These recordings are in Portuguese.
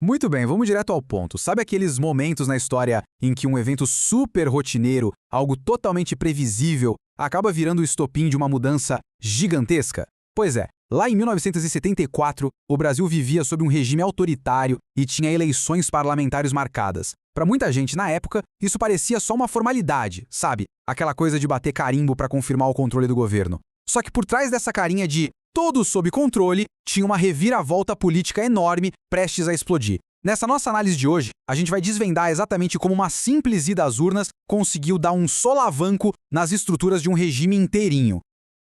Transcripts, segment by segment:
Muito bem, vamos direto ao ponto. Sabe aqueles momentos na história em que um evento super rotineiro, algo totalmente previsível, acaba virando o estopim de uma mudança gigantesca? Pois é, lá em 1974, o Brasil vivia sob um regime autoritário e tinha eleições parlamentares marcadas. Para muita gente na época, isso parecia só uma formalidade, sabe? Aquela coisa de bater carimbo para confirmar o controle do governo. Só que por trás dessa carinha de "tudo sob controle", tinha uma reviravolta política enorme prestes a explodir. Nessa nossa análise de hoje, a gente vai desvendar exatamente como uma simples ida às urnas conseguiu dar um solavanco nas estruturas de um regime inteirinho.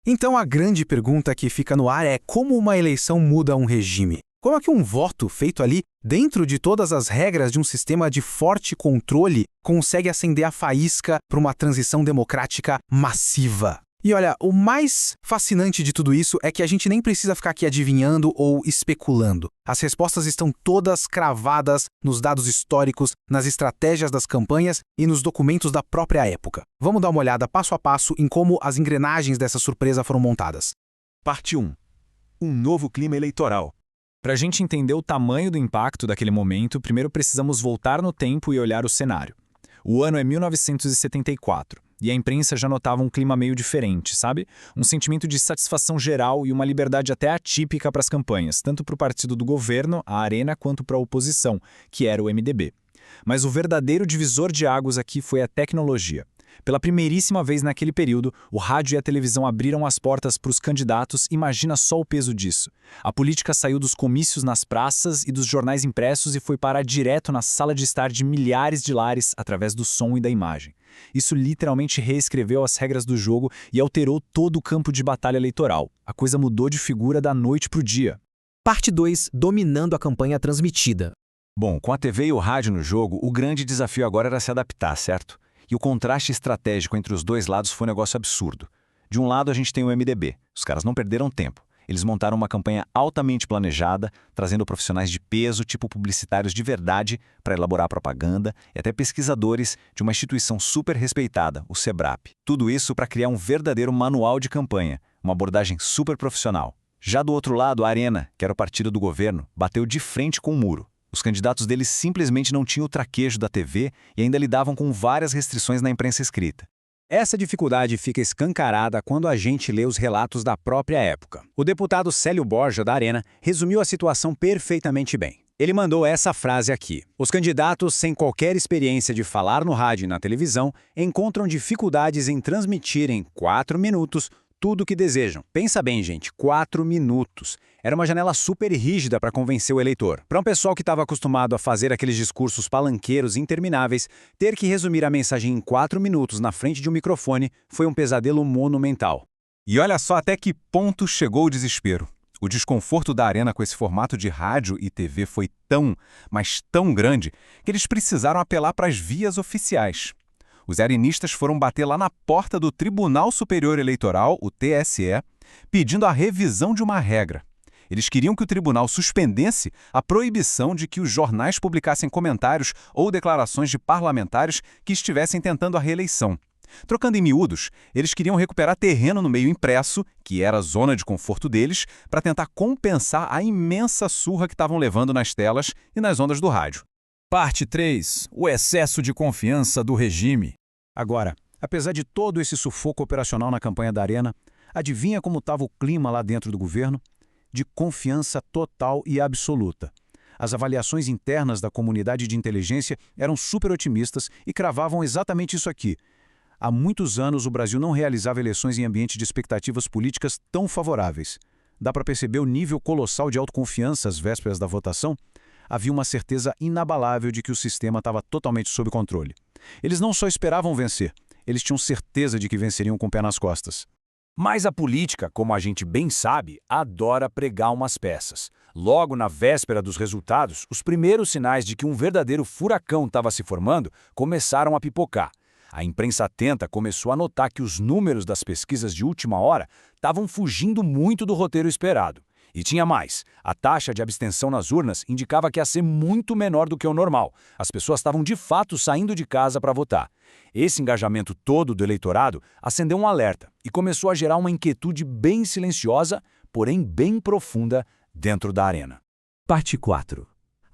Então a grande pergunta que fica no ar é como uma eleição muda um regime? Como é que um voto feito ali, dentro de todas as regras de um sistema de forte controle, consegue acender a faísca para uma transição democrática massiva? E olha, o mais fascinante de tudo isso é que a gente nem precisa ficar aqui adivinhando ou especulando. As respostas estão todas cravadas nos dados históricos, nas estratégias das campanhas e nos documentos da própria época. Vamos dar uma olhada passo a passo em como as engrenagens dessa surpresa foram montadas. Parte 1. Um novo clima eleitoral. Para a gente entender o tamanho do impacto daquele momento, primeiro precisamos voltar no tempo e olhar o cenário. O ano é 1974. E a imprensa já notava um clima meio diferente, sabe? Um sentimento de satisfação geral e uma liberdade até atípica para as campanhas, tanto para o partido do governo, a Arena, quanto para a oposição, que era o MDB. Mas o verdadeiro divisor de águas aqui foi a tecnologia. Pela primeiríssima vez naquele período, o rádio e a televisão abriram as portas para os candidatos, imagina só o peso disso. A política saiu dos comícios nas praças e dos jornais impressos e foi parar direto na sala de estar de milhares de lares através do som e da imagem. Isso literalmente reescreveu as regras do jogo e alterou todo o campo de batalha eleitoral. A coisa mudou de figura da noite para o dia. Parte 2. Dominando a campanha transmitida. Bom, com a TV e o rádio no jogo, o grande desafio agora era se adaptar, certo? E o contraste estratégico entre os dois lados foi um negócio absurdo. De um lado a gente tem o MDB. Os caras não perderam tempo. Eles montaram uma campanha altamente planejada, trazendo profissionais de peso, tipo publicitários de verdade, para elaborar propaganda, e até pesquisadores de uma instituição super respeitada, o SEBRAP. Tudo isso para criar um verdadeiro manual de campanha, uma abordagem super profissional. Já do outro lado, a Arena, que era o partido do governo, bateu de frente com o muro. Os candidatos deles simplesmente não tinham o traquejo da TV e ainda lidavam com várias restrições na imprensa escrita. Essa dificuldade fica escancarada quando a gente lê os relatos da própria época. O deputado Célio Borja, da Arena, resumiu a situação perfeitamente bem. Ele mandou essa frase aqui: "Os candidatos sem qualquer experiência de falar no rádio e na televisão encontram dificuldades em transmitir em 4 minutos tudo o que desejam." Pensa bem, gente, 4 minutos. Era uma janela super rígida para convencer o eleitor. Para um pessoal que estava acostumado a fazer aqueles discursos palanqueiros intermináveis, ter que resumir a mensagem em 4 minutos na frente de um microfone foi um pesadelo monumental. E olha só até que ponto chegou o desespero. O desconforto da Arena com esse formato de rádio e TV foi tão, mas tão grande, que eles precisaram apelar para as vias oficiais. Os arenistas foram bater lá na porta do Tribunal Superior Eleitoral, o TSE, pedindo a revisão de uma regra. Eles queriam que o tribunal suspendesse a proibição de que os jornais publicassem comentários ou declarações de parlamentares que estivessem tentando a reeleição. Trocando em miúdos, eles queriam recuperar terreno no meio impresso, que era a zona de conforto deles, para tentar compensar a imensa surra que estavam levando nas telas e nas ondas do rádio. Parte 3. O excesso de confiança do regime. Agora, apesar de todo esse sufoco operacional na campanha da Arena, adivinha como estava o clima lá dentro do governo? De confiança total e absoluta. As avaliações internas da comunidade de inteligência eram super otimistas e cravavam exatamente isso aqui. Há muitos anos o Brasil não realizava eleições em ambiente de expectativas políticas tão favoráveis. Dá para perceber o nível colossal de autoconfiança às vésperas da votação? Havia uma certeza inabalável de que o sistema estava totalmente sob controle. Eles não só esperavam vencer, eles tinham certeza de que venceriam com o pé nas costas. Mas a política, como a gente bem sabe, adora pregar umas peças. Logo na véspera dos resultados, os primeiros sinais de que um verdadeiro furacão estava se formando começaram a pipocar. A imprensa atenta começou a notar que os números das pesquisas de última hora estavam fugindo muito do roteiro esperado. E tinha mais. A taxa de abstenção nas urnas indicava que ia ser muito menor do que o normal. As pessoas estavam de fato saindo de casa para votar. Esse engajamento todo do eleitorado acendeu um alerta e começou a gerar uma inquietude bem silenciosa, porém bem profunda, dentro da Arena. Parte 4.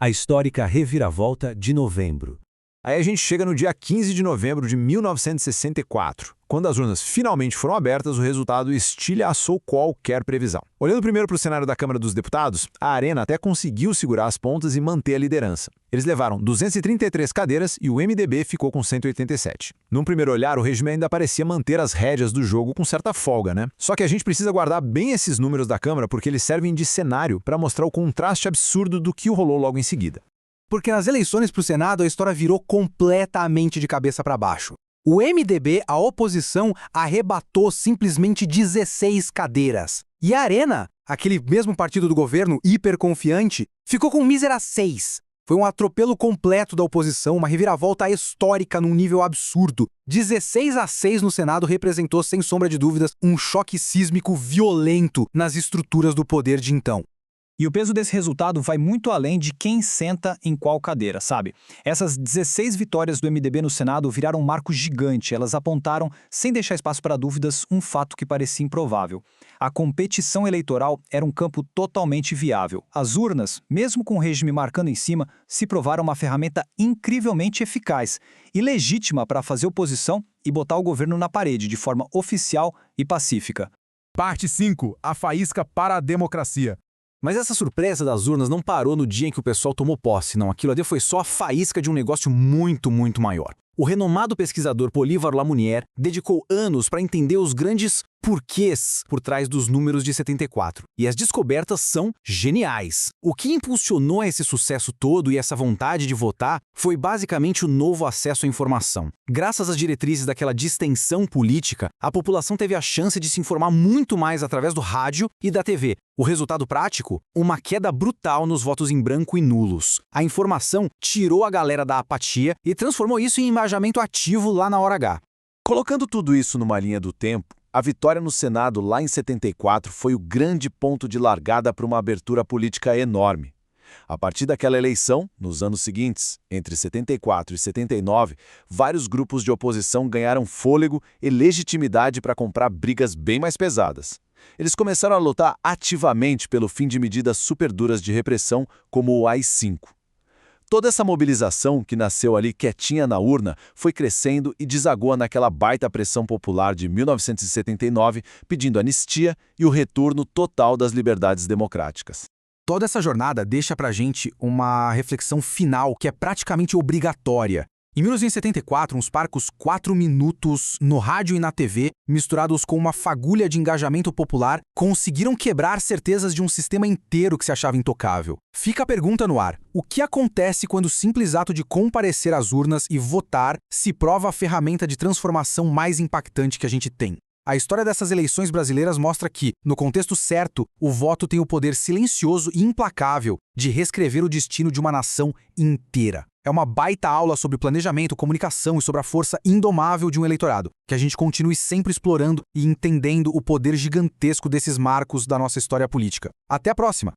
A histórica reviravolta de novembro. Aí a gente chega no dia 15 de novembro de 1964. Quando as urnas finalmente foram abertas, o resultado estilhaçou qualquer previsão. Olhando primeiro para o cenário da Câmara dos Deputados, a Arena até conseguiu segurar as pontas e manter a liderança. Eles levaram 233 cadeiras e o MDB ficou com 187. Num primeiro olhar, o regime ainda parecia manter as rédeas do jogo com certa folga, né? Só que a gente precisa guardar bem esses números da Câmara porque eles servem de cenário para mostrar o contraste absurdo do que rolou logo em seguida. Porque nas eleições para o Senado a história virou completamente de cabeça para baixo. O MDB, a oposição, arrebatou simplesmente 16 cadeiras. E a Arena, aquele mesmo partido do governo hiperconfiante, ficou com mísera 6. Foi um atropelo completo da oposição, uma reviravolta histórica num nível absurdo. 16-6 no Senado representou, sem sombra de dúvidas, um choque sísmico violento nas estruturas do poder de então. E o peso desse resultado vai muito além de quem senta em qual cadeira, sabe? Essas 16 vitórias do MDB no Senado viraram um marco gigante. Elas apontaram, sem deixar espaço para dúvidas, um fato que parecia improvável. A competição eleitoral era um campo totalmente viável. As urnas, mesmo com o regime marcando em cima, se provaram uma ferramenta incrivelmente eficaz e legítima para fazer oposição e botar o governo na parede de forma oficial e pacífica. Parte 5. A faísca para a democracia. Mas essa surpresa das urnas não parou no dia em que o pessoal tomou posse, não. Aquilo ali foi só a faísca de um negócio muito maior. O renomado pesquisador Polívar Lamounier dedicou anos para entender os grandes porquês por trás dos números de 74. E as descobertas são geniais. O que impulsionou esse sucesso todo e essa vontade de votar foi basicamente o novo acesso à informação. Graças às diretrizes daquela distensão política, a população teve a chance de se informar muito mais através do rádio e da TV. O resultado prático? Uma queda brutal nos votos em branco e nulos. A informação tirou a galera da apatia e transformou isso em engajamento ativo lá na hora H. Colocando tudo isso numa linha do tempo, a vitória no Senado lá em 74 foi o grande ponto de largada para uma abertura política enorme. A partir daquela eleição, nos anos seguintes, entre 74 e 79, vários grupos de oposição ganharam fôlego e legitimidade para comprar brigas bem mais pesadas. Eles começaram a lutar ativamente pelo fim de medidas super duras de repressão, como o AI-5. Toda essa mobilização, que nasceu ali quietinha na urna, foi crescendo e desagou naquela baita pressão popular de 1979, pedindo anistia e o retorno total das liberdades democráticas. Toda essa jornada deixa pra gente uma reflexão final que é praticamente obrigatória. Em 1974, uns parcos 4 minutos no rádio e na TV, misturados com uma fagulha de engajamento popular, conseguiram quebrar certezas de um sistema inteiro que se achava intocável. Fica a pergunta no ar: o que acontece quando o simples ato de comparecer às urnas e votar se prova a ferramenta de transformação mais impactante que a gente tem? A história dessas eleições brasileiras mostra que, no contexto certo, o voto tem o poder silencioso e implacável de reescrever o destino de uma nação inteira. É uma baita aula sobre planejamento, comunicação e sobre a força indomável de um eleitorado. Que a gente continue sempre explorando e entendendo o poder gigantesco desses marcos da nossa história política. Até a próxima!